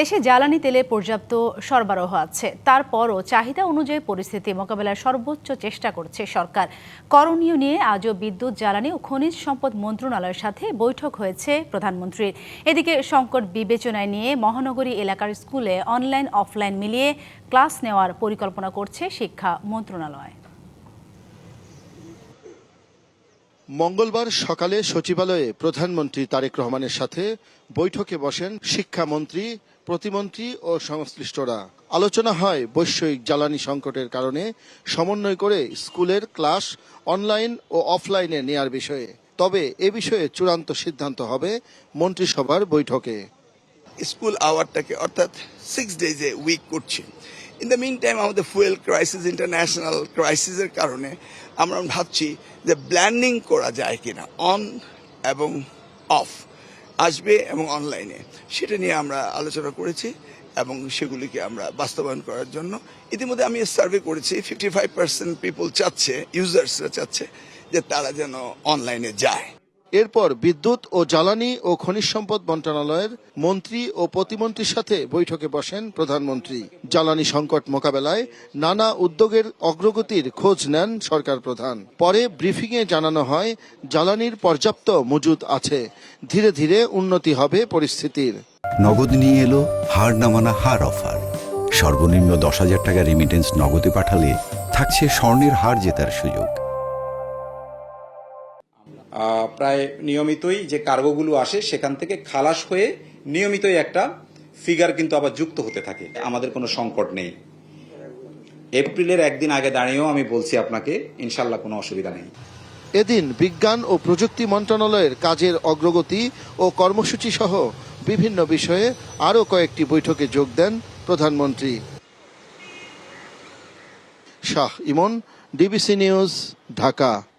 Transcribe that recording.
দেশে জ্বালানি তেলের পর্যাপ্ত সরবরাহ আছে, তারপরও চাহিদা অনুযায়ী পরিস্থিতি মোকাবেলার সর্বোচ্চ চেষ্টা করছে সরকার। করণীয় নিয়ে আজও বিদ্যুৎ, জ্বালানি ও খনিজ সম্পদ মন্ত্রণালয়ের সাথে বৈঠক হয়েছে প্রধানমন্ত্রীর। এদিকে সংকট বিবেচনায় নিয়ে মহানগরী এলাকার স্কুলে অনলাইন অফলাইন মিলিয়ে ক্লাস নেওয়ার পরিকল্পনা করছে শিক্ষা মন্ত্রণালয়। মঙ্গলবার সকালে সচিবালয়ে প্রধানমন্ত্রী তারেক রহমানের সাথে বৈঠকে বসেন শিক্ষামন্ত্রী, প্রতিমন্ত্রী ও সংশ্লিষ্টরা। আলোচনা হয় বৈশ্বিক জ্বালানি সংকটের কারণে সমন্বয় করে স্কুলের ক্লাস অনলাইন ও অফলাইনে নেয়ার বিষয়ে। তবে এ বিষয়ে চূড়ান্ত সিদ্ধান্ত হবে মন্ত্রিসভার বৈঠকে। স্কুল আওয়ারটাকে অর্থাৎ 6 ডেজে উইক করছি। ইন দ্য মিন টাইম আমাদের ফুয়েল ক্রাইসিস, ইন্টারন্যাশনাল ক্রাইসিসের কারণে আমরা ভাবছি যে ব্ল্যান্ডিং করা যায় কিনা, অন এবং অফ আসবে এবং অনলাইনে, সেটা নিয়ে আমরা আলোচনা করেছি এবং সেগুলিকে আমরা বাস্তবায়ন করার জন্য ইতিমধ্যে আমি সার্ভে করেছি। 55% পিপল চাচ্ছে, ইউজার্সরা চাচ্ছে যে তারা যেন অনলাইনে যায়। এরপর বিদ্যুৎ ও জ্বালানি ও খনিজ সম্পদ মন্ত্রণালয়ের মন্ত্রী ও প্রতিমন্ত্রীর সাথে বৈঠকে বসেন প্রধানমন্ত্রী। জ্বালানি সংকট মোকাবেলায় নানা উদ্যোগের অগ্রগতির খোঁজ নেন সরকার প্রধান। পরে ব্রিফিংয়ে জানানো হয় জ্বালানির পর্যাপ্ত মজুদ আছে, ধীরে ধীরে উন্নতি হবে পরিস্থিতির। নগদ নিয়ে এলো হার না মানা হার অফার। সর্বনিম্ন 10,000 টাকা রেমিটেন্স নগদে পাঠালে থাকছে স্বর্ণের হার জেতার সুযোগ। প্রায় নিয়মিতই যে কার্গোগুলো আসে সেখান থেকে খালাস হয়ে নিয়মিতই একটা ফিগার কিন্তু আবার যুক্ত হতে থাকে। আমাদের কোনো সংকট নেই। এপ্রিলের একদিন আগে দাঁড়িয়েও আমি বলছি আপনাকে, ইনশাল্লাহ কোনো অসুবিধা নেই। এদিন বিজ্ঞান ও প্রযুক্তি মন্ত্রণালয়ের কাজের অগ্রগতি ও কর্মসূচি সহ বিভিন্ন বিষয়ে আরও কয়েকটি বৈঠকে যোগ দেন প্রধানমন্ত্রী। শাহ ইমন, ডিবিসি নিউজ, ঢাকা।